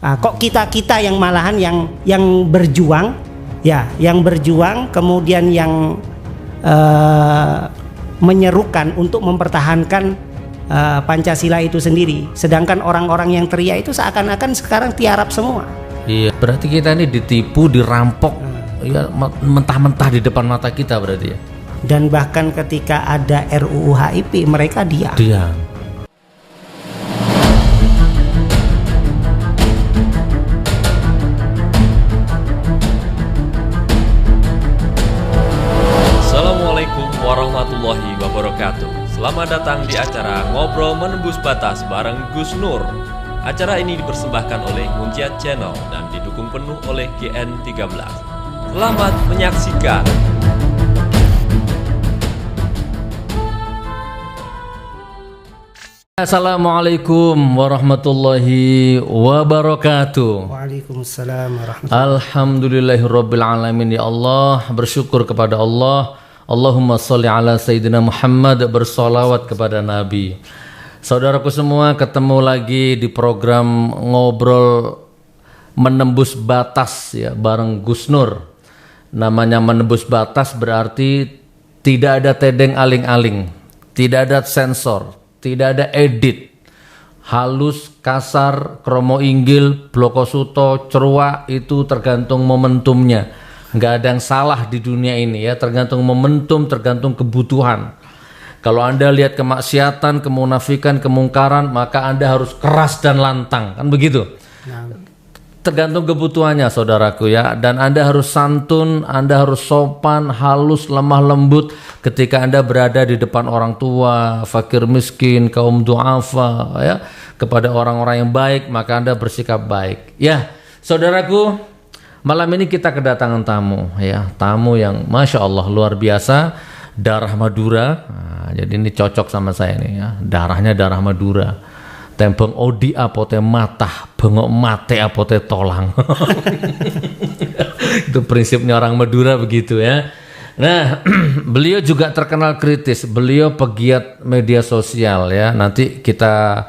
Kok kita yang malahan yang berjuang, yang berjuang, kemudian yang menyerukan untuk mempertahankan Pancasila itu sendiri, sedangkan orang-orang yang teriak itu seakan-akan sekarang tiarap semua. Iya, berarti kita ini ditipu, dirampok, ya mentah-mentah di depan mata kita berarti ya. Dan bahkan ketika ada RUU HIP mereka diam. Assalamualaikum warahmatullahi wabarakatuh. Selamat datang di acara Ngobrol Menembus Batas bareng Gus Nur. Acara ini dipersembahkan oleh Munjiat Channel dan didukung penuh oleh GN13. Selamat menyaksikan. Assalamualaikum warahmatullahi wabarakatuh. Waalaikumsalam warahmatullahi wabarakatuh. Alhamdulillahirabbil alamin. Ya Allah, bersyukur kepada Allah. Allahumma sholli ala sayyidina Muhammad, bersolawat kepada Nabi. Saudaraku semua, ketemu lagi di program Ngobrol Menembus Batas ya bareng Gus Nur. Namanya menembus batas berarti tidak ada tedeng aling-aling, tidak ada sensor, tidak ada edit, halus, kasar, kromo inggil, blokosuto, cerwa, itu tergantung momentumnya. Nggak ada yang salah di dunia ini ya, tergantung momentum, tergantung kebutuhan. Kalau Anda lihat kemaksiatan, kemunafikan, kemungkaran, maka Anda harus keras dan lantang, kan begitu? Tergantung kebutuhannya saudaraku ya. Dan Anda harus santun, Anda harus sopan, halus, lemah lembut ketika Anda berada di depan orang tua, fakir miskin, kaum du'afa ya, kepada orang-orang yang baik, maka Anda bersikap baik. Ya, saudaraku, malam ini kita kedatangan tamu ya, tamu yang Masya Allah luar biasa, darah Madura. Jadi ini cocok sama saya nih ya, darahnya darah Madura. Tembeng odi apote matah, bengok mate apote tolang. Itu prinsipnya orang Madura begitu ya. Nah, beliau juga terkenal kritis, beliau pegiat media sosial ya. Nanti kita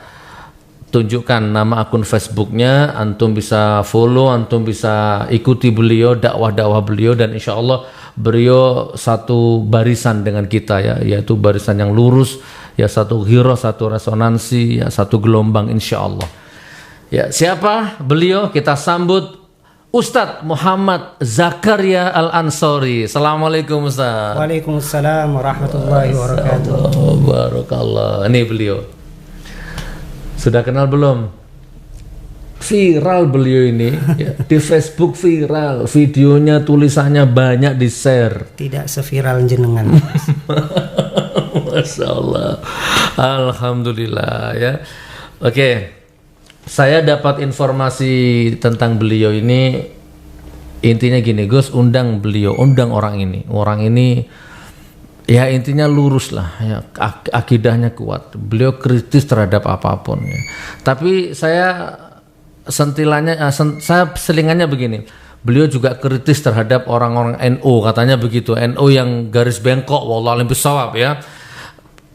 tunjukkan nama akun Facebooknya, antum bisa follow, antum bisa ikuti beliau, dakwah-dakwah beliau, dan insya Allah beliau satu barisan dengan kita ya, yaitu barisan yang lurus ya, satu ghirah, satu resonansi ya, satu gelombang insya Allah. Ya, siapa beliau? Kita sambut Ustadz Muhammad Zakaria Al-Ansori. Assalamualaikum Ustadz. Waalaikumsalam warahmatullahi wabarakatuh. Barakallah. Ini beliau. Sudah kenal belum? Viral beliau ini ya. Di Facebook viral, videonya, tulisannya banyak di share. Tidak seviral jenengan. Masya Allah, alhamdulillah ya. Oke, saya dapat informasi tentang beliau ini. Intinya gini, Gus, undang beliau, undang orang ini. Orang ini ya intinya lurus lah ya, akidahnya kuat. Beliau kritis terhadap apapun ya. Tapi saya sentilannya, saya selingannya begini. Beliau juga kritis terhadap orang-orang NU, katanya begitu. NU yang garis bengkok, wallahu a'lam bishawab ya.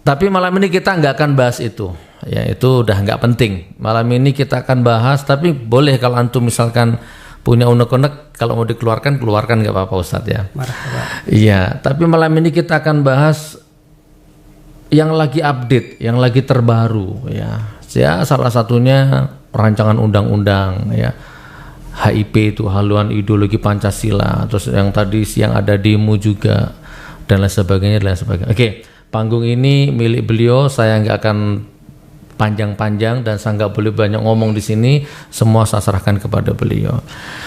Tapi malam ini kita nggak akan bahas itu. Ya, itu udah nggak penting. Malam ini kita akan bahas, tapi boleh kalau antum misalkan punya unek-unek, kalau mau dikeluarkan, keluarkan, nggak apa-apa Ustadz ya. Marhaba. Iya, tapi malam ini kita akan bahas yang lagi update, yang lagi terbaru ya. Ya, salah satunya rancangan undang-undang ya, HIP itu, haluan ideologi Pancasila. Terus yang tadi siang ada demo juga dan lain sebagainya, dan lain sebagainya. Oke, panggung ini milik beliau, saya nggak akan panjang-panjang dan saya nggak boleh banyak ngomong di sini, semua saya serahkan kepada beliau.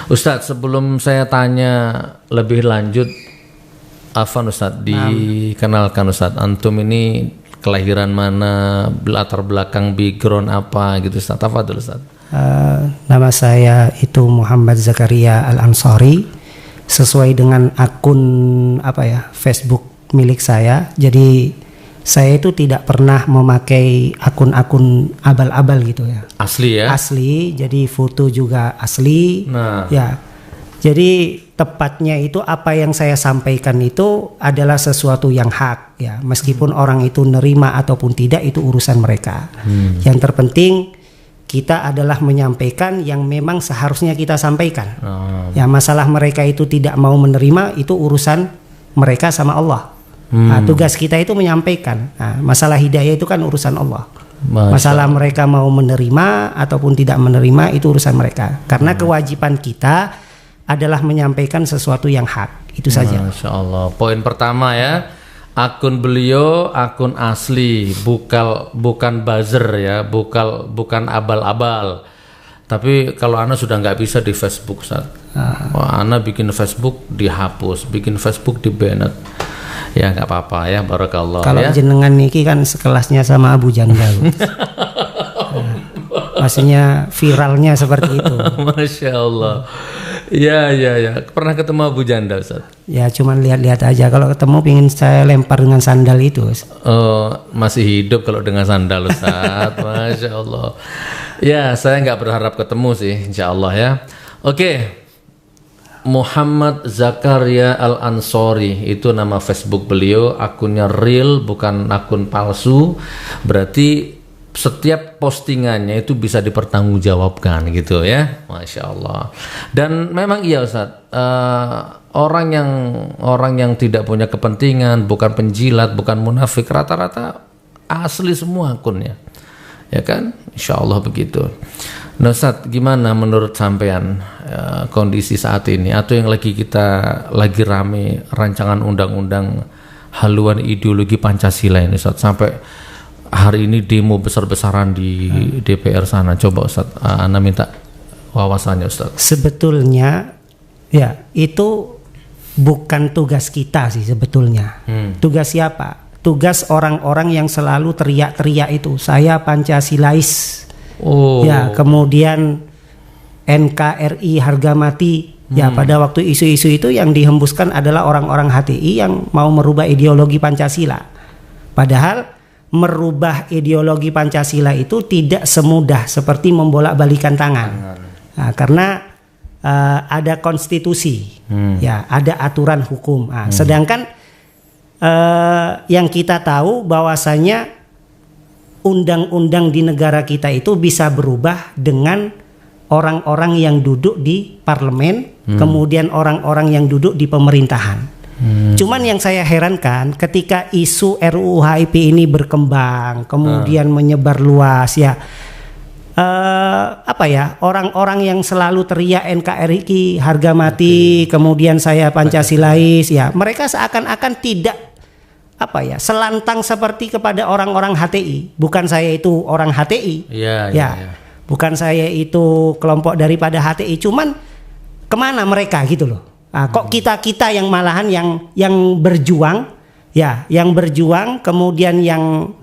Ustadz, sebelum saya tanya lebih lanjut, Afan Ustadz, dikenalkan Ustadz, antum ini kelahiran mana, latar belakang background apa gitu Ustadz, apa dulu Ustadz? Nama saya itu Muhammad Zakaria Al-Ansori, sesuai dengan akun Facebook milik saya. Jadi saya itu tidak pernah memakai akun-akun abal-abal gitu ya. Asli ya? Asli, jadi foto juga asli. Nah. Ya, jadi tepatnya itu apa yang saya sampaikan itu adalah sesuatu yang hak ya. Meskipun orang itu nerima ataupun tidak, itu urusan mereka. Yang terpenting kita adalah menyampaikan yang memang seharusnya kita sampaikan. Ya, masalah mereka itu tidak mau menerima itu urusan mereka sama Allah. Nah, tugas kita itu menyampaikan. Nah, masalah hidayah itu kan urusan Allah. Masalah mereka mau menerima ataupun tidak menerima itu urusan mereka. Karena kewajiban kita adalah menyampaikan sesuatu yang hak. Itu saja. Masya Allah. Poin pertama ya, akun beliau akun asli, bukan buzzer ya, bukan abal-abal. Tapi kalau Ana sudah nggak bisa di Facebook, Ustaz. Wah, Ana bikin Facebook dihapus, bikin Facebook di-banned. Ya nggak apa-apa ya, barakallah. Kalau ya. jenengan niki kan sekelasnya sama Abu Jandal. Maksudnya viralnya seperti itu. Masya Allah. Ya. Pernah ketemu Abu Janda, Ustaz? Ya cuman lihat-lihat aja. Kalau ketemu pingin saya lempar dengan sandal itu. Masih hidup kalau dengan sandal, Ustaz. Masya Allah. Ya, saya nggak berharap ketemu sih, insya Allah ya. Oke. Muhammad Zakaria Al-Ansori itu nama Facebook beliau, akunnya real bukan akun palsu. Berarti setiap postingannya itu bisa dipertanggungjawabkan gitu ya, Masya Allah. Dan memang iya Ustaz, orang yang tidak punya kepentingan, bukan penjilat, bukan munafik, rata-rata asli semua akunnya, ya kan, Insya Allah begitu. Nah Ustaz, gimana menurut sampean kondisi saat ini, atau yang lagi rame rancangan undang-undang haluan ideologi Pancasila ini Ustaz, sampai hari ini demo besar-besaran di DPR sana. Coba Ustaz, Ana minta wawasannya Ustaz. Sebetulnya ya itu bukan tugas kita sih sebetulnya. Tugas siapa? Tugas orang-orang yang selalu teriak-teriak itu, saya Pancasilais. Ya, kemudian NKRI harga mati. Ya, pada waktu isu-isu itu yang dihembuskan adalah orang-orang HTI yang mau merubah ideologi Pancasila. Padahal merubah ideologi Pancasila itu tidak semudah seperti membolak-balikan tangan. Nah, karena ada konstitusi, ya, ada aturan hukum. Nah, sedangkan yang kita tahu bahwasanya undang-undang di negara kita itu bisa berubah dengan orang-orang yang duduk di parlemen, kemudian orang-orang yang duduk di pemerintahan. Cuman yang saya herankan ketika isu RUU HIP ini berkembang, kemudian menyebar luas ya, orang-orang yang selalu teriak NKRI harga mati, kemudian saya Pancasilais, ya mereka seakan-akan tidak selantang seperti kepada orang-orang HTI. Bukan saya itu orang HTI, bukan saya itu kelompok daripada HTI, cuman kemana mereka gitu loh. Nah, kok kita yang malahan yang berjuang, ya, yang berjuang, kemudian yang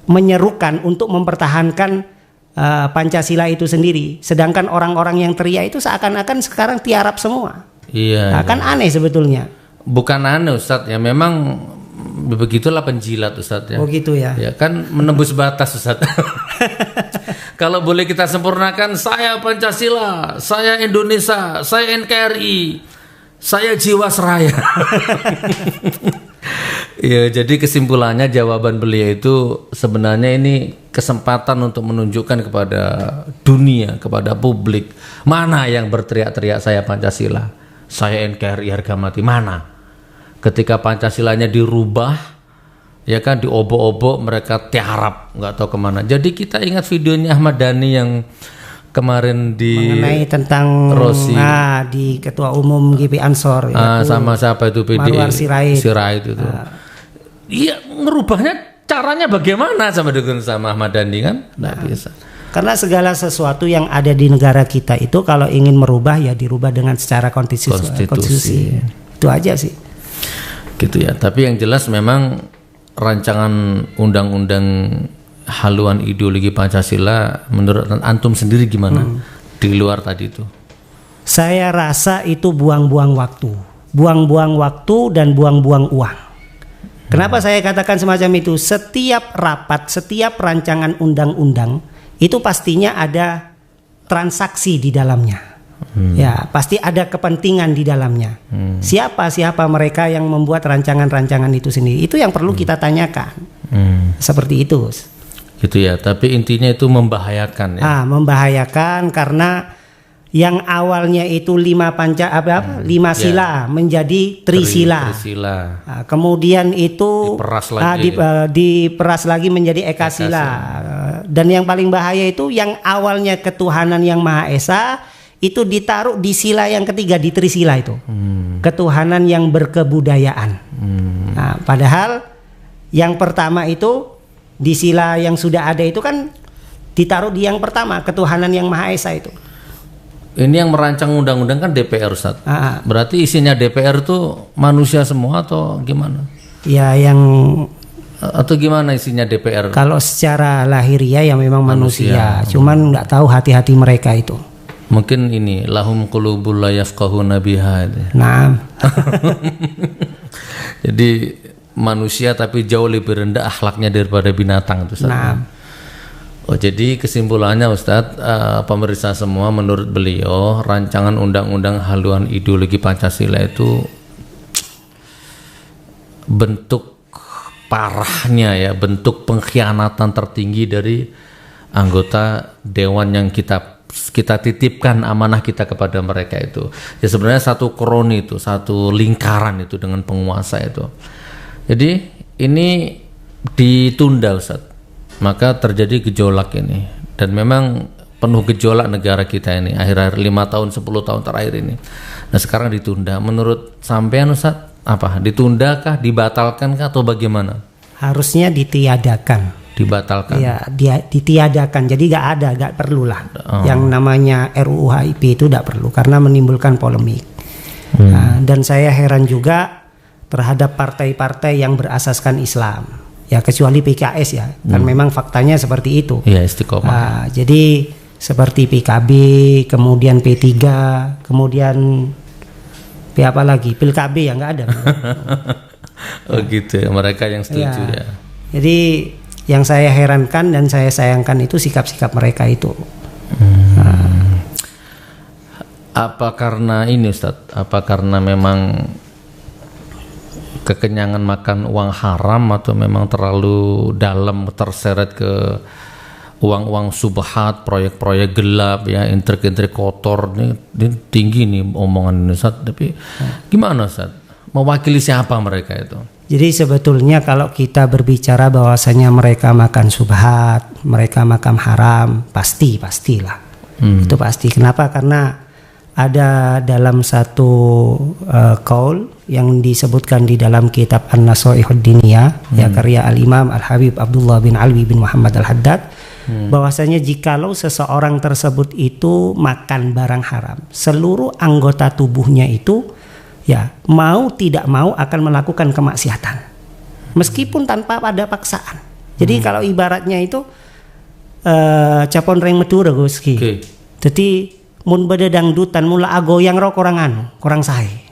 menyerukan untuk mempertahankan Pancasila itu sendiri, sedangkan orang-orang yang teriak itu seakan-akan sekarang tiarap semua. Kan aneh sebetulnya. Bukan aneh Ustadz ya, memang begitulah penjilat Ustadz ya. Oh gitu ya. Ya kan menembus batas Ustadz. Kalau boleh kita sempurnakan, saya Pancasila, saya Indonesia, saya NKRI, saya Jiwasraya. Ya, jadi kesimpulannya jawaban beliau itu sebenarnya ini kesempatan untuk menunjukkan kepada dunia, kepada publik, mana yang berteriak-teriak saya Pancasila, saya NKRI harga mati, mana? Ketika Pancasilanya dirubah, ya kan, diobok-obok, mereka tiarap, nggak tahu kemana. Jadi kita ingat videonya Ahmad Dhani yang kemarin mengenai tentang Rosi, di Ketua Umum GP Ansor, sama siapa itu Marwar Sirait itu. Iya, ngerubahnya caranya bagaimana sama Ahmad Dhani kan? Nggak bisa. Karena segala sesuatu yang ada di negara kita itu kalau ingin merubah ya dirubah dengan secara konstitusi. Itu aja sih. Gitu ya. Tapi yang jelas memang rancangan undang-undang haluan ideologi Pancasila menurut antum sendiri gimana? Di luar tadi itu. Saya rasa itu buang-buang waktu. Buang-buang waktu dan buang-buang uang. Kenapa saya katakan semacam itu? Setiap rapat, setiap rancangan undang-undang itu pastinya ada transaksi di dalamnya. Ya, pasti ada kepentingan di dalamnya. Siapa mereka yang membuat rancangan-rancangan itu sendiri? Itu yang perlu kita tanyakan. Seperti itu. gitu ya. Tapi intinya itu membahayakan ya. Membahayakan karena yang awalnya itu 5 sila menjadi trisila. Kemudian itu diperas lagi menjadi ekasila. Dan yang paling bahaya itu yang awalnya ketuhanan yang Maha Esa itu ditaruh di sila yang ketiga, di trisila itu. Ketuhanan yang berkebudayaan. Nah, padahal yang pertama itu di sila yang sudah ada itu kan ditaruh di yang pertama, ketuhanan yang Maha Esa itu. Ini yang merancang undang-undang kan DPR, Ustaz. Berarti isinya DPR tuh manusia semua atau gimana? Ya, atau gimana isinya DPR? Kalau secara lahiriah ya memang manusia. Cuman nggak tahu hati-hati mereka itu. Mungkin ini lahum qulubul la yafqahuna biha. Nah. Jadi manusia tapi jauh lebih rendah akhlaknya daripada binatang itu, Ustaz. Nah. Jadi kesimpulannya Ustadz, pemirsa semua, menurut beliau rancangan undang-undang haluan ideologi Pancasila itu bentuk parahnya ya, bentuk pengkhianatan tertinggi dari anggota dewan yang kita titipkan amanah kita kepada mereka itu. Ya sebenarnya satu kroni itu, satu lingkaran itu dengan penguasa itu. Jadi ini ditunda, Ustadz. Maka terjadi gejolak ini, dan memang penuh gejolak negara kita ini akhir-akhir 5 tahun 10 tahun terakhir ini. Nah sekarang ditunda. Menurut sampean Ustaz, apa ditundakah, dibatalkankah atau bagaimana? Harusnya ditiadakan. Dibatalkan. Ya, ditiadakan. Jadi gak perlulah. Yang namanya RUU HIP itu gak perlu karena menimbulkan polemik. Nah, dan saya heran juga terhadap partai-partai yang berasaskan Islam. Ya kecuali PKS ya, kan memang faktanya seperti itu. Iya, istiqomah. Jadi seperti PKB, kemudian P3, kemudian apa lagi? PKB ya nggak ada. Oh gitu ya, mereka yang setuju ya. Jadi yang saya herankan dan saya sayangkan itu sikap-sikap mereka itu. Apa karena ini Ustadz? Apa karena memang kekenyangan makan uang haram atau memang terlalu dalam terseret ke uang-uang subhat, proyek-proyek gelap ya, intrik-intrik kotor ini tinggi nih omongan ini Ustaz. Tapi gimana Ustaz? Mewakili siapa mereka itu? Jadi sebetulnya kalau kita berbicara bahwasanya mereka makan subhat, mereka makan haram, pastilah. Itu pasti. Kenapa? Karena ada dalam satu qaul yang disebutkan di dalam kitab An-Nasaihud Diniyah ya karya Al-Imam Al-Habib Abdullah bin Alwi bin Muhammad Al-Haddad, bahwasanya jikalau seseorang tersebut itu makan barang haram, seluruh anggota tubuhnya itu ya mau tidak mau akan melakukan kemaksiatan meskipun tanpa ada paksaan. Jadi kalau ibaratnya itu capon reng medura Guski. Jadi mun beda dangdutan mula agoyang ro kurang sae.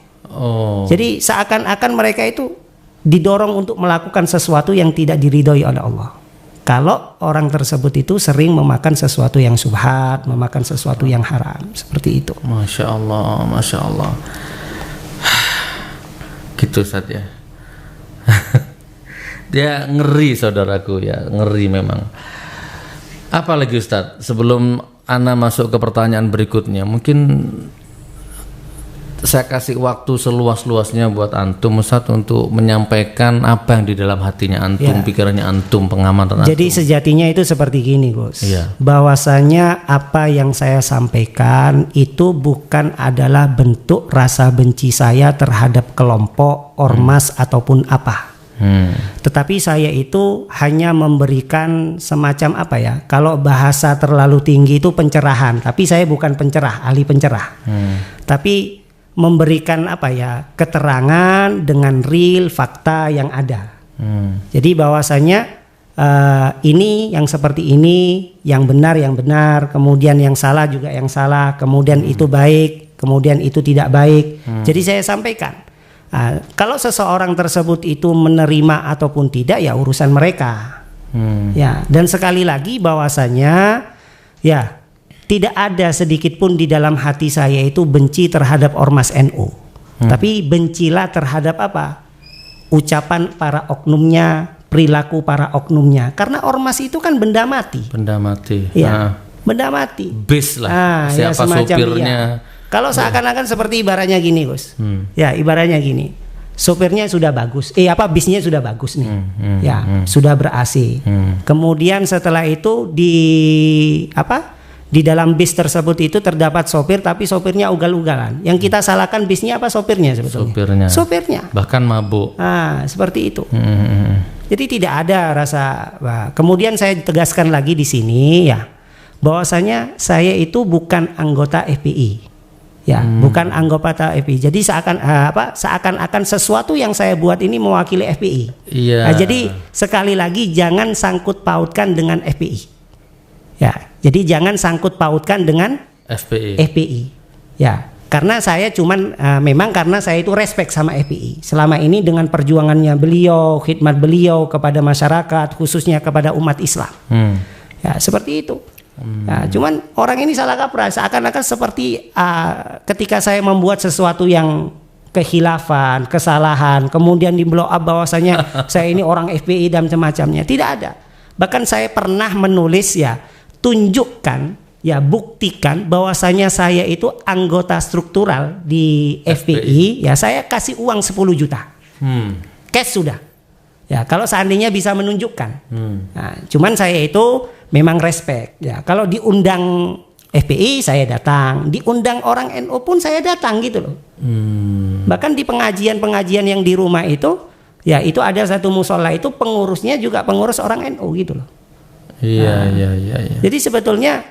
Jadi seakan-akan mereka itu didorong untuk melakukan sesuatu yang tidak diridhoi oleh Allah. Kalau orang tersebut itu sering memakan sesuatu yang subhat, memakan sesuatu yang haram, seperti itu. Masya Allah. Gitu Ustaz ya. Dia ngeri saudaraku ya, ngeri memang. Apalagi Ustaz, sebelum Ana masuk ke pertanyaan berikutnya, mungkin saya kasih waktu seluas-luasnya buat antum Ustaz untuk menyampaikan apa yang di dalam hatinya antum, pikirannya antum, pengamatan antum. Jadi sejatinya itu seperti gini Gus, bahwasanya apa yang saya sampaikan itu bukan adalah bentuk rasa benci saya terhadap kelompok, ormas ataupun apa. Tetapi saya itu hanya memberikan semacam apa ya, kalau bahasa terlalu tinggi itu pencerahan, tapi saya bukan pencerah, ahli pencerah. Tapi memberikan apa ya, keterangan dengan real fakta yang ada. Jadi bahwasanya ini yang seperti ini, yang benar, kemudian yang salah juga yang salah, kemudian itu baik, kemudian itu tidak baik. Jadi saya sampaikan. Kalau seseorang tersebut itu menerima ataupun tidak ya urusan mereka. Ya, dan sekali lagi bahwasanya ya tidak ada sedikit pun di dalam hati saya itu benci terhadap ormas NU. Tapi bencilah terhadap apa? Ucapan para oknumnya, perilaku para oknumnya. Karena ormas itu kan benda mati. Benda mati. Ya, benda mati. Bis lah. Ya, Siapa semacam, supirnya? iya. Kalau seakan-akan seperti ibaratnya gini, Gus. Ya, ibaratnya gini. Sopirnya sudah bagus. Bisnya sudah bagus nih. Sudah ber-AC. Kemudian setelah itu di dalam bis tersebut itu terdapat sopir, tapi sopirnya ugal-ugalan. Yang kita salahkan bisnya apa, sopirnya sebetulnya? Sopirnya. Bahkan mabuk. Seperti itu. Jadi tidak ada rasa. Kemudian saya tegaskan lagi di sini ya, bahwasanya saya itu bukan anggota FPI. Ya, bukan anggota FPI. Jadi seakan-akan sesuatu yang saya buat ini mewakili FPI. Iya. Jadi sekali lagi jangan sangkut pautkan dengan FPI. Ya, jadi jangan sangkut pautkan dengan FPI. Ya, karena saya memang karena saya itu respect sama FPI. Selama ini dengan perjuangannya beliau, khidmat beliau kepada masyarakat, khususnya kepada umat Islam. Ya, seperti itu. Nah, cuman orang ini salah kaprah, seakan-akan seperti ketika saya membuat sesuatu yang kekhilafan, kesalahan, kemudian di blow up bahwasanya saya ini orang FPI dan semacamnya. Tidak ada. Bahkan saya pernah menulis tunjukkan, buktikan bahwasanya saya itu anggota struktural di FPI. Ya, saya kasih uang 10 juta. Cash sudah. Ya, kalau seandainya bisa menunjukkan. Nah, cuman saya itu memang respect. Ya, kalau diundang FPI saya datang, diundang orang NU pun saya datang gitu loh. Bahkan di pengajian-pengajian yang di rumah itu, ya itu ada satu musola itu pengurusnya juga pengurus orang NU gitu loh. Iya. Jadi sebetulnya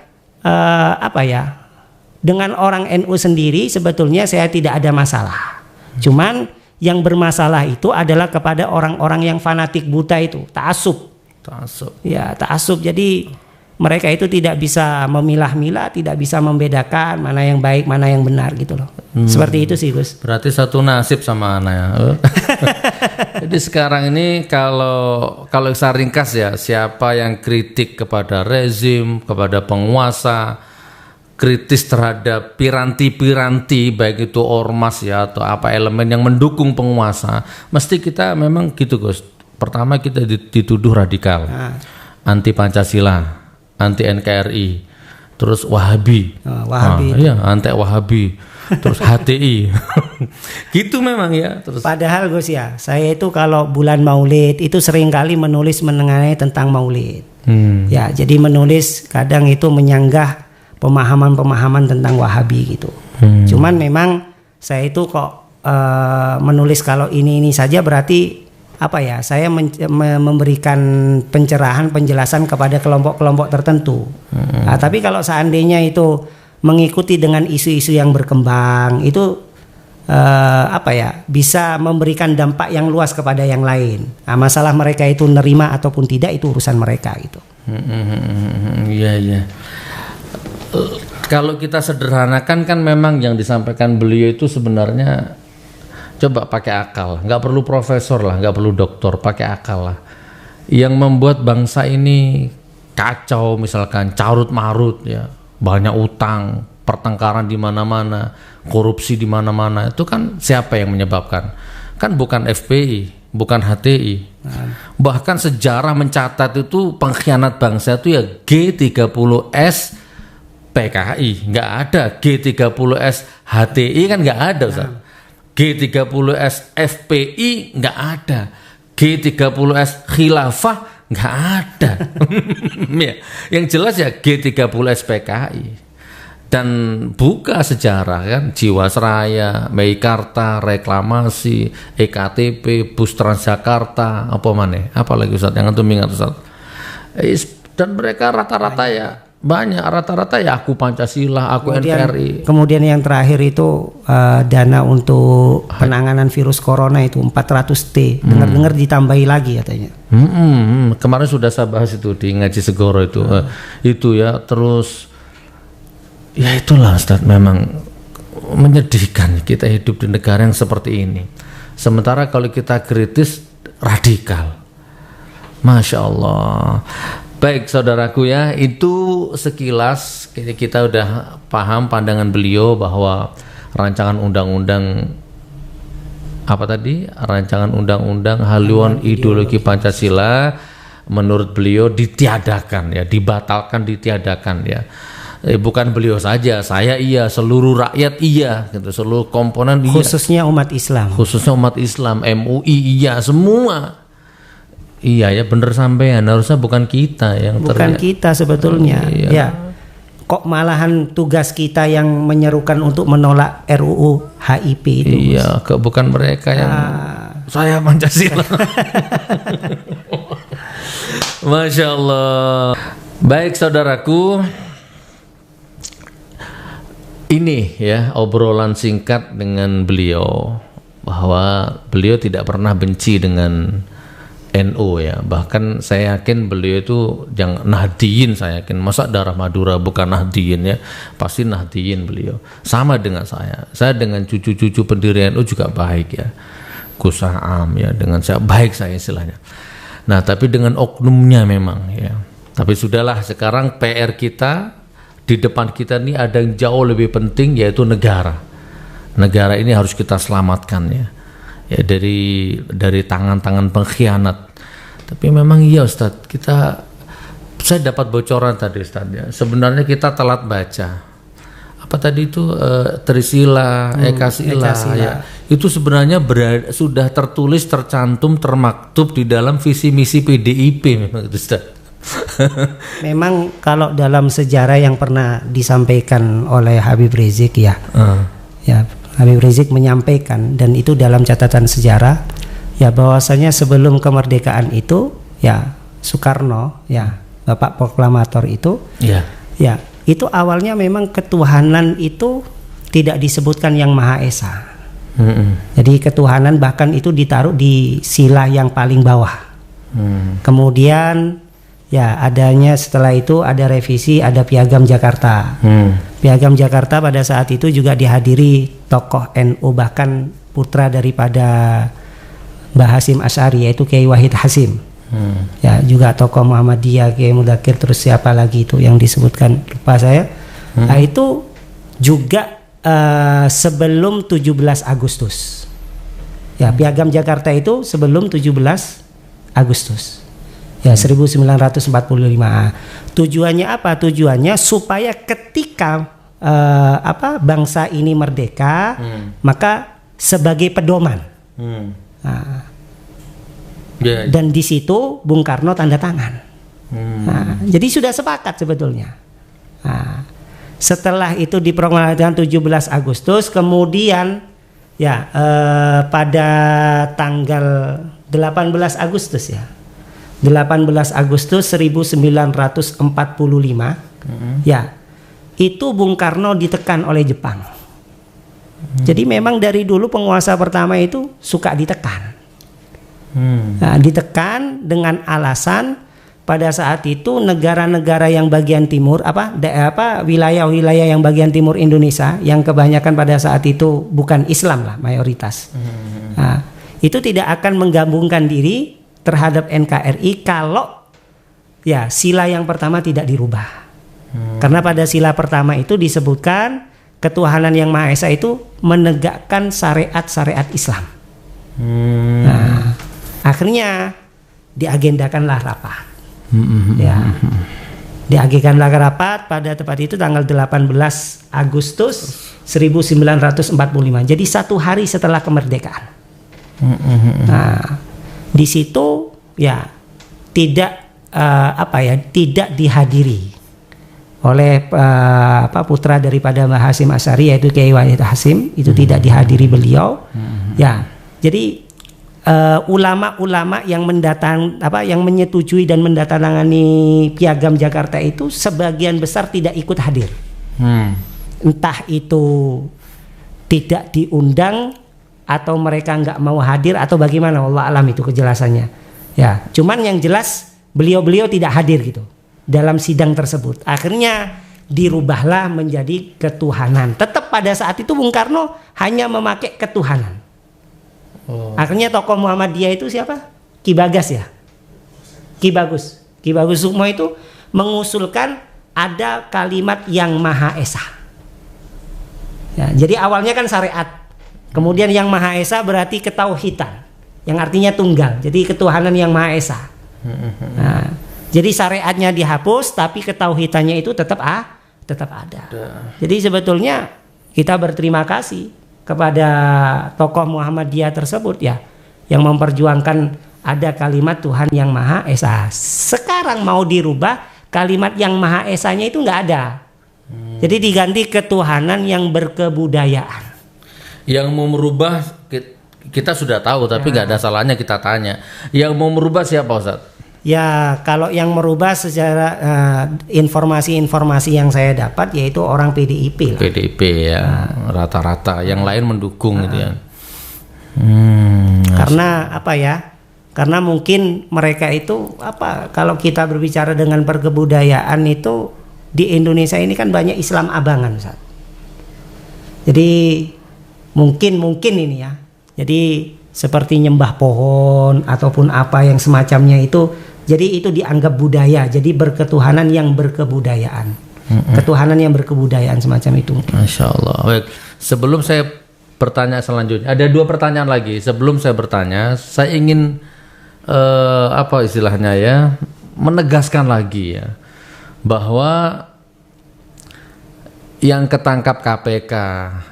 dengan orang NU sendiri sebetulnya saya tidak ada masalah. Cuman yang bermasalah itu adalah kepada orang-orang yang fanatik buta itu, ta'assub. Ya, ta'assub. Jadi mereka itu tidak bisa memilah-milah, tidak bisa membedakan mana yang baik, mana yang benar gitu loh. Seperti itu sih, Gus. Berarti satu nasib sama anak ya. Jadi sekarang ini kalau saya ringkas ya, siapa yang kritik kepada rezim, kepada penguasa, kritis terhadap piranti-piranti baik itu ormas ya atau apa elemen yang mendukung penguasa, mesti kita memang gitu, Gus. Pertama kita dituduh radikal, anti Pancasila, anti NKRI, terus Wahabi, anti Wahabi, terus HTI, gitu memang ya. Terus. Padahal Gus ya, saya itu kalau bulan Maulid itu seringkali menulis mengenai tentang Maulid, ya jadi menulis kadang itu menyanggah pemahaman-pemahaman tentang Wahabi gitu. Cuman memang saya itu kok menulis kalau ini saja berarti saya memberikan pencerahan, penjelasan kepada kelompok-kelompok tertentu. Nah, tapi kalau seandainya itu mengikuti dengan isu-isu yang berkembang, itu bisa memberikan dampak yang luas kepada yang lain. Nah, masalah mereka itu nerima ataupun tidak itu urusan mereka gitu. Iya. Kalau kita sederhanakan kan memang yang disampaikan beliau itu sebenarnya coba pakai akal, nggak perlu profesor lah, nggak perlu doktor, pakai akal lah. Yang membuat bangsa ini kacau misalkan carut marut ya, banyak utang, pertengkaran di mana-mana, korupsi di mana-mana, itu kan siapa yang menyebabkan? Kan bukan FPI, bukan HTI. Bahkan sejarah mencatat itu pengkhianat bangsa itu ya G30S PKI, nggak ada G30S HTI kan nggak ada, Ustaz. G30S FPI nggak ada, G30S Khilafah nggak ada. Ya, yang jelas ya G30S PKI. Dan buka sejarah kan, Jiwasraya, Meikarta, reklamasi, EKTP, bus Transjakarta, apa lagi Ustaz yang antum ingat Ustaz? Dan mereka rata-rata rata-rata ya aku Pancasila, aku NKRI. Kemudian yang terakhir itu dana untuk penanganan virus corona itu 400T. Dengar-dengar ditambahi lagi katanya. Kemarin sudah saya bahas itu di Ngaji Segoro itu. Itu ya, terus ya itulah Ustaz, memang menyedihkan kita hidup di negara yang seperti ini. Sementara kalau kita kritis radikal. Masya Allah. Baik saudaraku ya, itu sekilas kita udah paham pandangan beliau bahwa rancangan undang-undang apa tadi, rancangan undang-undang haluan ideologi Pancasila menurut beliau ditiadakan ya, dibatalkan, ditiadakan ya. Bukan beliau saja, saya iya, seluruh rakyat iya, gitu, seluruh komponen iya. Khususnya umat Islam. Khususnya umat Islam, MUI iya, semua. Iya ya, bener sampean, harusnya bukan kita yang bukan kita sebetulnya. Iya. Ya. Kok malahan tugas kita yang menyerukan untuk menolak RUU HIP itu? Iya, bukan mereka yang saya Pancasila. Masya Allah. Baik saudaraku, ini ya obrolan singkat dengan beliau, bahwa beliau tidak pernah benci dengan NU ya, bahkan saya yakin beliau itu jangan Nahdiyin, saya yakin, masa darah Madura bukan Nahdiyin ya, pasti Nahdiyin beliau, sama dengan saya dengan cucu-cucu pendiri NU juga baik ya, Gus Am ya, dengan saya baik saya istilahnya. Nah tapi dengan oknumnya memang ya, tapi sudahlah, sekarang PR kita di depan kita ini ada yang jauh lebih penting, yaitu negara ini harus kita selamatkan ya. Ya dari tangan-tangan pengkhianat. Tapi memang iya Ustadz, saya dapat bocoran tadi Ustadz ya. Sebenarnya kita telat baca. Apa tadi itu Trisila, Ekasila ya. Itu sebenarnya sudah tertulis, tercantum, termaktub di dalam visi misi PDIP memang itu Ustadz. Memang kalau dalam sejarah yang pernah disampaikan oleh Habib Rizik ya. Ya, Habib Rizik menyampaikan, dan itu dalam catatan sejarah ya, bahwasanya sebelum kemerdekaan itu ya Soekarno ya, Bapak Proklamator itu ya itu awalnya memang ketuhanan itu tidak disebutkan yang Maha Esa. Jadi ketuhanan bahkan itu ditaruh di sila yang paling bawah. Kemudian ya adanya setelah itu ada revisi, ada Piagam Jakarta. Piagam Jakarta pada saat itu juga dihadiri tokoh NU, bahkan putra daripada Mbah Hasyim Asy'ari, yaitu Kiai Wahid Hasyim. Ya juga tokoh Muhammadiyah, Kiai Mudakir, terus siapa lagi itu yang disebutkan, lupa saya. Nah itu juga sebelum 17 Agustus. Ya Piagam Jakarta itu sebelum 17 Agustus. Ya 1945. Tujuannya apa? Tujuannya supaya ketika bangsa ini merdeka, maka sebagai pedoman. Nah, dan di situ Bung Karno tanda tangan. Nah, jadi sudah sepakat sebetulnya. Nah, setelah itu diproklamasikan 17 Agustus, kemudian ya pada tanggal 18 Agustus ya. 18 Agustus 1945 ya, itu Bung Karno ditekan oleh Jepang. Jadi memang dari dulu penguasa pertama itu suka ditekan. Nah, ditekan dengan alasan pada saat itu negara-negara yang bagian timur wilayah-wilayah yang bagian timur Indonesia yang kebanyakan pada saat itu bukan Islam lah, mayoritas. Nah, itu tidak akan menggabungkan diri terhadap NKRI kalau ya sila yang pertama tidak dirubah. Karena pada sila pertama itu disebutkan ketuhanan yang Maha Esa itu menegakkan syariat-syariat Islam. Nah, akhirnya diagendakanlah rapat. Ya, diagendakanlah rapat pada tepat itu tanggal 18 Agustus 1945. Jadi 1 hari setelah kemerdekaan. Nah, di situ ya tidak tidak dihadiri oleh putra daripada Mbah Hasyim Asy'ari, yaitu Kiai Wahid Hasyim, itu tidak dihadiri beliau. Ya, jadi ulama-ulama yang yang menyetujui dan mendatangani Piagam Jakarta itu sebagian besar tidak ikut hadir. Entah itu tidak diundang atau mereka nggak mau hadir atau bagaimana, wallah alam itu kejelasannya. Ya, cuman yang jelas beliau-beliau tidak hadir gitu dalam sidang tersebut. Akhirnya dirubahlah menjadi ketuhanan. Tetap pada saat itu Bung Karno hanya memakai ketuhanan. Akhirnya tokoh Muhammadiyah itu siapa? Ki Bagas ya. Ki Bagus Sukmo itu mengusulkan ada kalimat yang Maha Esa. Ya, jadi awalnya kan syariat. Kemudian yang Maha Esa berarti ketauhidan, yang artinya tunggal. Jadi ketuhanan yang Maha Esa. Nah, jadi syariatnya dihapus, tapi ketauhidannya itu tetap ada. Jadi sebetulnya kita berterima kasih kepada tokoh Muhammadiyah tersebut ya, yang memperjuangkan ada kalimat Tuhan yang Maha Esa. Sekarang mau dirubah, kalimat yang Maha Esanya itu nggak ada. Jadi diganti ketuhanan yang berkebudayaan. Yang mau merubah kita sudah tahu, tapi nggak ada salahnya kita tanya. Yang mau merubah siapa, Ustaz? Ya, kalau yang merubah secara informasi-informasi yang saya dapat yaitu orang PDIP lah. PDIP ya, rata-rata. Yang lain mendukung gitu ya. Karena apa ya? Karena mungkin mereka itu kalau kita berbicara dengan perkebudayaan itu di Indonesia ini kan banyak Islam abangan, Ustaz. Jadi mungkin ini ya. Jadi seperti nyembah pohon ataupun apa yang semacamnya itu, jadi itu dianggap budaya. Jadi berketuhanan yang berkebudayaan. Ketuhanan yang berkebudayaan semacam itu. Masya Allah. Baik. Sebelum saya bertanya selanjutnya, ada 2 pertanyaan lagi. Sebelum saya bertanya, saya ingin istilahnya ya, menegaskan lagi ya, bahwa yang ketangkap KPK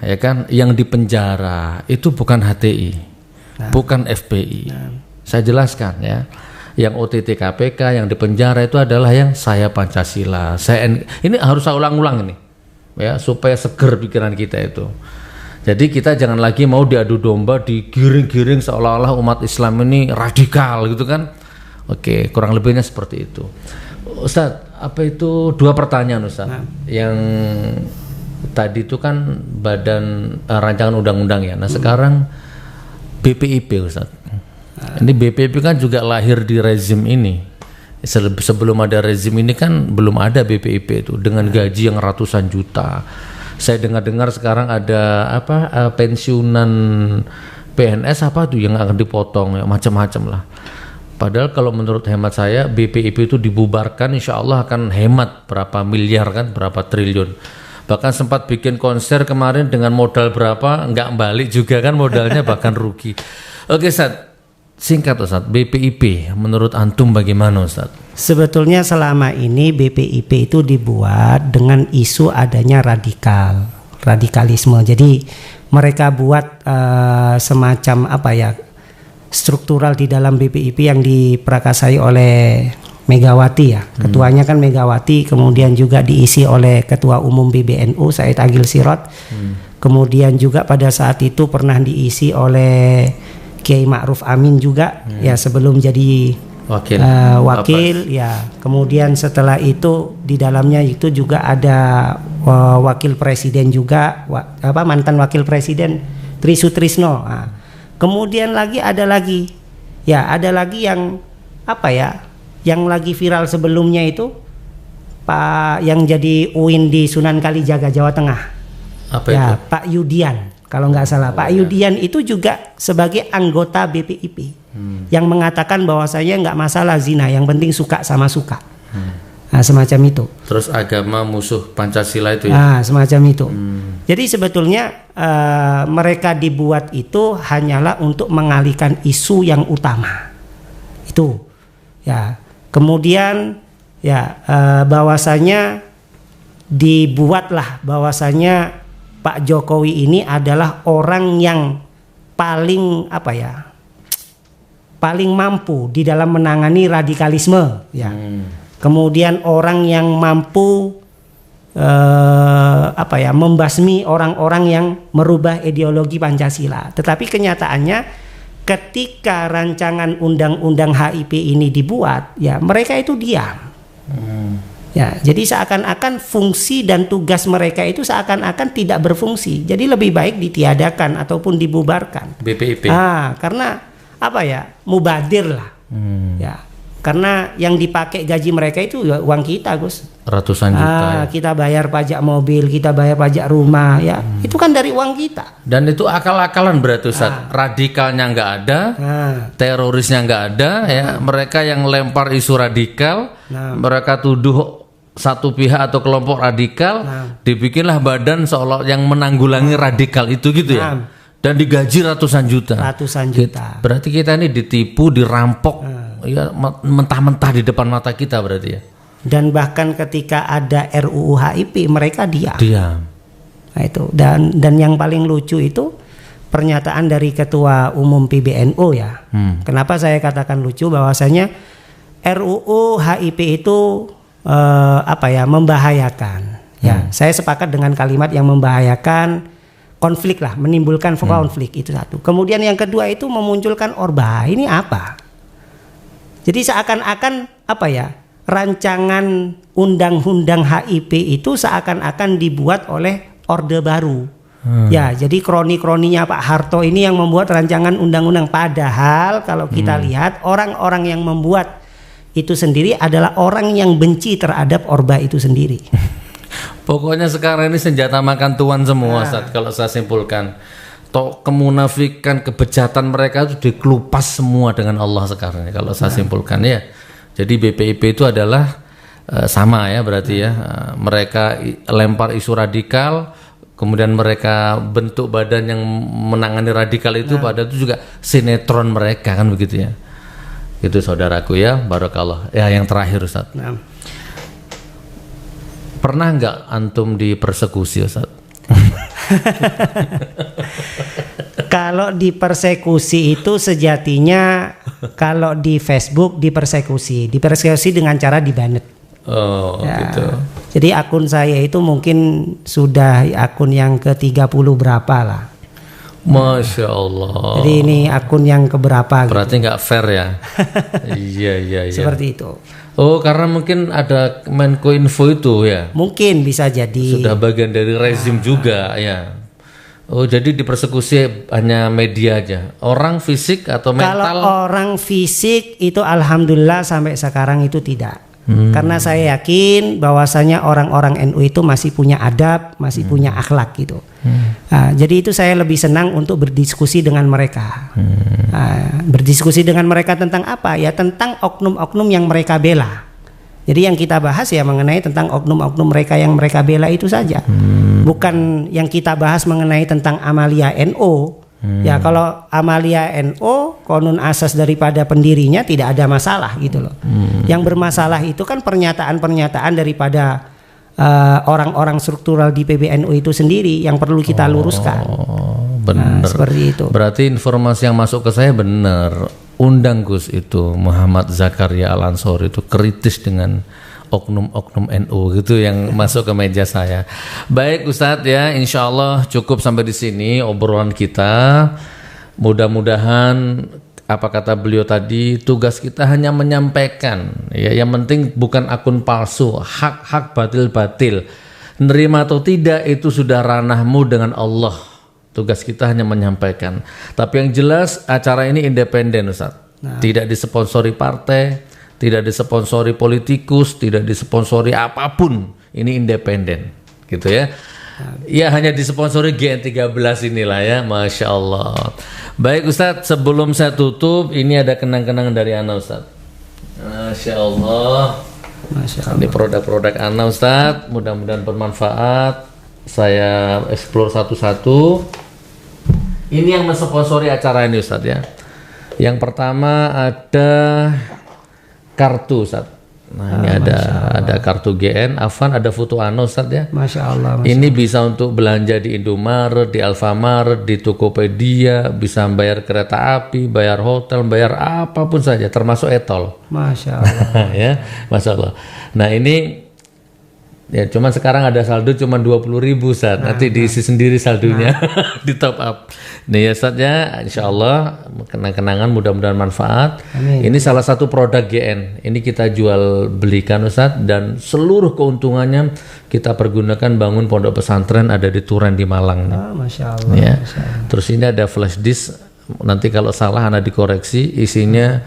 ya kan, yang dipenjara itu bukan HTI, bukan FPI. Saya jelaskan ya, yang OTT KPK yang dipenjara itu adalah yang saya Pancasila. Ini harus saya ulang-ulang ini ya, supaya seger pikiran kita itu. Jadi kita jangan lagi mau diadu domba, digiring-giring seolah-olah umat Islam ini radikal gitu kan. Oke, kurang lebihnya seperti itu. Ustadz, apa itu 2 pertanyaan Ustadz? Yang tadi itu kan badan rancangan undang-undang ya. Nah sekarang BPIP Ustadz. Ini BPIP kan juga lahir di rezim ini. Sebelum ada rezim ini kan belum ada BPIP itu dengan gaji yang ratusan juta. Saya dengar-dengar sekarang ada pensiunan PNS tuh yang akan dipotong ya, macam-macam lah. Padahal kalau menurut hemat saya BPIP itu dibubarkan insya Allah akan hemat berapa miliar kan, berapa triliun. Bahkan sempat bikin konser kemarin dengan modal berapa, nggak balik juga kan modalnya, bahkan rugi. Oke Ustaz, singkat Ustaz, BPIP menurut antum bagaimana Ustaz? Sebetulnya selama ini BPIP itu dibuat dengan isu adanya radikalisme. Jadi mereka buat semacam struktural di dalam BPIP yang diprakarsai oleh Megawati ya. Ketuanya kan Megawati, kemudian juga diisi oleh Ketua Umum PBNU Said Agil Sirot. Kemudian juga pada saat itu pernah diisi oleh Kiai Ma'ruf Amin juga ya, sebelum jadi wakil ya. Kemudian setelah itu di dalamnya itu juga ada wakil presiden juga, mantan wakil presiden Tri Sutrisno. Kemudian ada lagi yang yang lagi viral sebelumnya itu Pak yang jadi UIN di Sunan Kalijaga Jawa Tengah. Itu? Pak Yudian kalau nggak salah. Pak Yudian itu juga sebagai anggota BPIP yang mengatakan bahwasanya nggak masalah zina, yang penting suka sama suka. Nah, semacam itu. Terus agama musuh Pancasila itu ya? Semacam itu. Jadi sebetulnya mereka dibuat itu hanyalah untuk mengalihkan isu yang utama. Itu. Ya. Kemudian bahwasanya dibuatlah bahwasanya Pak Jokowi ini adalah orang yang paling paling mampu di dalam menangani radikalisme ya. Kemudian orang yang mampu membasmi orang-orang yang merubah ideologi Pancasila. Tetapi kenyataannya ketika rancangan undang-undang HIP ini dibuat, ya mereka itu diam. Ya, jadi seakan-akan fungsi dan tugas mereka itu seakan-akan tidak berfungsi. Jadi lebih baik ditiadakan ataupun dibubarkan. BPIP. Karena mubadir lah. Ya. Karena yang dipakai gaji mereka itu uang kita, Gus. Ratusan juta. Kita bayar pajak mobil, kita bayar pajak rumah, ya. Itu kan dari uang kita. Dan itu akal-akalan berarti Ustaz. Radikalnya nggak ada, terorisnya nggak ada, ya. Mereka yang lempar isu radikal, mereka tuduh satu pihak atau kelompok radikal, dibikinlah badan seolah yang menanggulangi radikal itu gitu ya. Dan digaji ratusan juta. Ratusan juta. Berarti kita ini ditipu, dirampok, ya mentah-mentah di depan mata kita berarti ya. Dan bahkan ketika ada RUU HIP mereka diam. Nah, itu. Dan yang paling lucu itu pernyataan dari Ketua Umum PBNU ya. Kenapa saya katakan lucu? Bahwasanya RUU HIP itu membahayakan. Ya, saya sepakat dengan kalimat yang membahayakan, konflik lah, menimbulkan konflik, itu satu. Kemudian yang kedua itu memunculkan Orba. Ini apa? Jadi seakan-akan rancangan undang-undang HIP itu seakan-akan dibuat oleh Orde Baru. Ya, jadi kroni-kroninya Pak Harto ini yang membuat rancangan undang-undang. Padahal kalau kita lihat orang-orang yang membuat itu sendiri adalah orang yang benci terhadap Orba itu sendiri. Pokoknya sekarang ini senjata makan tuan semua, Ustaz, kalau saya simpulkan. Kemunafikan, kebejatan mereka itu dikelupas semua dengan Allah sekarang kalau saya simpulkan ya. Jadi BPIP itu adalah sama ya berarti ya. Mereka lempar isu radikal, kemudian mereka bentuk badan yang menangani radikal itu, padahal itu juga sinetron mereka kan begitu ya. Itu saudaraku ya, barakallah. Ya, yang terakhir Ustaz. Pernah nggak antum dipersekusi, Ustaz? Kalau dipersekusi itu sejatinya kalau di Facebook dipersekusi dengan cara dibanet. Oh, ya, gitu. Jadi akun saya itu mungkin sudah akun yang ke-30 berapa lah. Masya Allah. Jadi ini akun yang keberapa? Berarti nggak fair ya? Iya. Seperti itu. Oh, karena mungkin ada Menkominfo itu ya? Mungkin bisa jadi. Sudah bagian dari rezim juga ya. Oh, jadi dipersekusi hanya media aja. Orang fisik atau mental? Kalau orang fisik itu alhamdulillah sampai sekarang itu tidak. Karena saya yakin bahwasanya orang-orang NU itu masih punya adab, masih punya akhlak gitu. Jadi itu saya lebih senang untuk berdiskusi dengan mereka. Berdiskusi dengan mereka tentang apa? Ya tentang oknum-oknum yang mereka bela. Jadi yang kita bahas ya mengenai tentang oknum-oknum mereka yang mereka bela itu saja. Bukan yang kita bahas mengenai tentang amalia NU. Ya kalau amalia NU konun asas daripada pendirinya tidak ada masalah gitu loh. Yang bermasalah itu kan pernyataan-pernyataan daripada orang-orang struktural di PBNU itu sendiri yang perlu kita luruskan. Benar. Seperti itu. Berarti informasi yang masuk ke saya benar. Undang Gus itu Muhammad Zakaria Al-Ansori itu kritis dengan oknum-oknum NU gitu yang masuk ke meja saya. Baik Ustadz ya, insya Allah cukup sampai di sini obrolan kita. Mudah-mudahan apa kata beliau tadi, tugas kita hanya menyampaikan ya, yang penting bukan akun palsu, hak batil. Nerima atau tidak itu sudah ranahmu dengan Allah. Tugas kita hanya menyampaikan. Tapi yang jelas acara ini independen Ustadz. Tidak disponsori partai, tidak disponsori politikus, tidak disponsori apapun. Ini independen, gitu ya. Ya hanya disponsori GN13 inilah ya, Masya Allah. Baik Ustadz, sebelum saya tutup, ini ada kenang-kenangan dari Ana Ustadz. Masya Allah. Ini produk-produk Ana Ustadz, mudah-mudahan bermanfaat. Saya explore satu-satu. Ini yang mensponsori acara ini Ustadz ya. Yang pertama ada kartu Ustadz. Nah ini ada kartu GN, Afan, ada foto Ana Ustadz ya. Masya Allah. Ini bisa untuk belanja di Indomaret, di Alfamart, di Tokopedia, bisa bayar kereta api, bayar hotel, bayar apapun saja, termasuk e-tol. Masya Allah. Ya, Masya Allah. Nah ini ya cuman sekarang ada saldo cuma 20.000 Ustaz. Nanti diisi sendiri saldonya di top up. Nih ya Ustaz ya, insyaallah kenang-kenangan mudah-mudahan manfaat. Amin. Ini salah satu produk GN. Ini kita jual belikan Ustaz dan seluruh keuntungannya kita pergunakan bangun pondok pesantren ada di Turen di Malang. Masya Allah. Ya. Terus ini ada flash disk. Nanti kalau salah Anda dikoreksi, isinya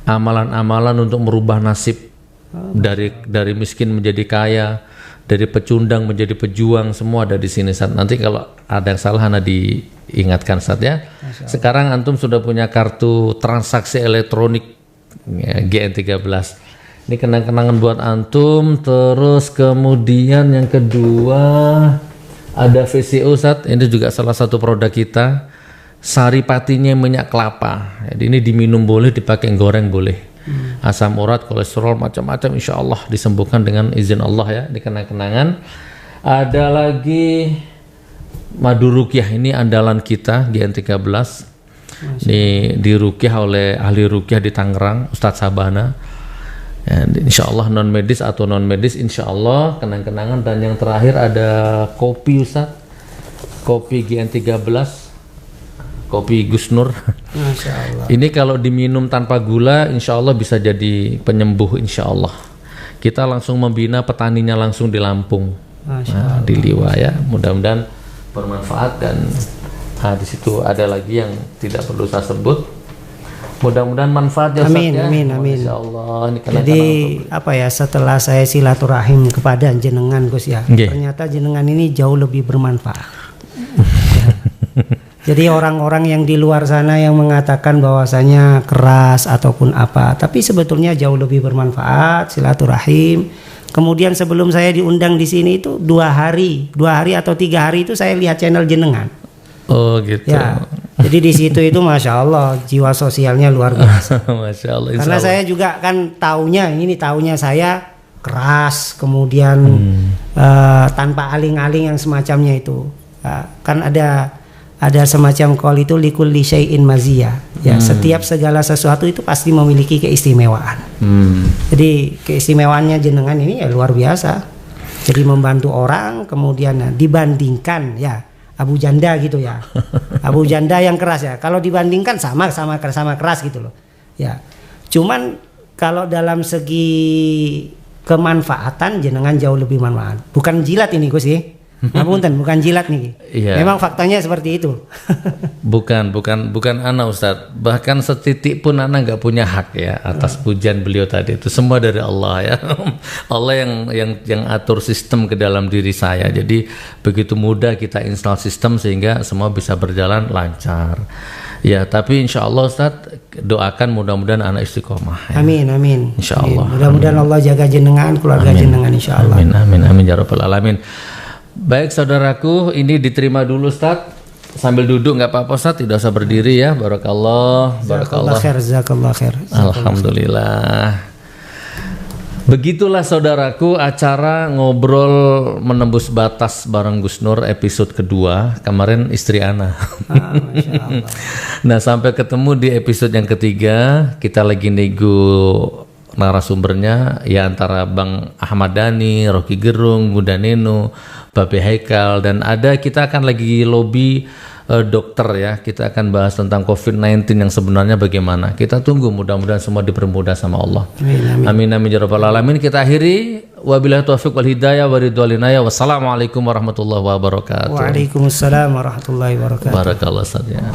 amalan-amalan untuk merubah nasib dari miskin menjadi kaya, dari pecundang menjadi pejuang, semua ada di sini Ustaz. Nanti kalau ada yang salah Anda diingatkan Ustaz ya. Sekarang antum sudah punya kartu transaksi elektronik ya, GN13. Ini kenang-kenangan buat antum. Terus kemudian yang kedua ada VCO Ustaz. Ini juga salah satu produk kita. saripatinya minyak kelapa. Jadi ini diminum boleh, dipakai goreng boleh. Asam urat, kolesterol, macam-macam insya Allah disembuhkan dengan izin Allah ya, di kenang-kenangan. Ada lagi madu ruqyah, ini andalan kita GN13. Ini diruqyah oleh ahli ruqyah di Tangerang, Ustadz Sabana. Ya, insya Allah non medis atau non medis insya Allah kenang-kenangan. Dan yang terakhir ada kopi Ustadz, kopi GN13, kopi Gus Nur. Masya Allah. Ini kalau diminum tanpa gula insya Allah bisa jadi penyembuh insya Allah. Kita langsung membina petaninya langsung di Lampung, di Liwa ya. Mudah-mudahan bermanfaat. Dan di situ ada lagi yang tidak perlu saya sebut. Mudah-mudahan manfaat ya Ustaz. Amin, amin, amin. Insya Allah. Ini Jadi apa ya, setelah saya silaturahim kepada jenengan Gus ya, ternyata jenengan ini jauh lebih bermanfaat. Jadi orang-orang yang di luar sana yang mengatakan bahwasanya keras ataupun apa, tapi sebetulnya jauh lebih bermanfaat, silaturahim. Kemudian sebelum saya diundang di sini itu 2 hari atau 3 hari itu saya lihat channel jenengan. Oh gitu. Ya, jadi di situ itu masya Allah jiwa sosialnya luar biasa. Masya Allah. Karena saya juga kan taunya saya keras, kemudian tanpa aling-aling yang semacamnya itu. Kan ada semacam qaul itu likulli syai'in maziyah. Ya, setiap segala sesuatu itu pasti memiliki keistimewaan. Jadi keistimewaannya jenengan ini ya luar biasa. Jadi membantu orang, kemudian dibandingkan ya Abu Janda gitu ya. Abu Janda yang keras ya. Kalau dibandingkan sama keras gitu loh. Ya. Cuman kalau dalam segi kemanfaatan jenengan jauh lebih manfaat. Bukan jilat ini Gus ya. Ngapunten, bukan jilat nih. Iya. Memang faktanya seperti itu. bukan ana Ustadz. Bahkan setitik pun ana nggak punya hak ya atas pujian beliau tadi. Itu semua dari Allah ya. Allah yang atur sistem ke dalam diri saya. Jadi begitu mudah kita install sistem sehingga semua bisa berjalan lancar. Ya, tapi insya Allah Ustadz doakan mudah-mudahan anak istiqomah. Ya. Amin, amin. Insya Allah. Mudah-mudahan Allah jaga jenengan, keluarga jenengan insya Allah. Amin ya rabbal alamin. Baik saudaraku, ini diterima dulu Ustaz. Sambil duduk nggak apa-apa Ustaz, tidak usah berdiri ya. Barakallah. Jazakallah khair. Alhamdulillah. Begitulah saudaraku acara ngobrol menembus batas bareng Gus Nur episode kedua. Kemarin istri Ana. Masya Allah. Nah sampai ketemu di episode yang ketiga. Kita lagi nego narasumbernya ya antara Bang Ahmad Dhani, Rocky Gerung, Bunda Neno, Babe Haikal, dan ada kita akan lagi lobby dokter ya. Kita akan bahas tentang COVID-19 yang sebenarnya bagaimana. Kita tunggu, mudah-mudahan semua dipermudah sama Allah. Amin amin ya rabbal alamin. Kita akhiri wabillahi taufiq wal hidayah wa ridwal inayah. Wassalamualaikum warahmatullahi wabarakatuh. Waalaikumsalam warahmatullahi wabarakatuh. Barakallah Ustaz ya.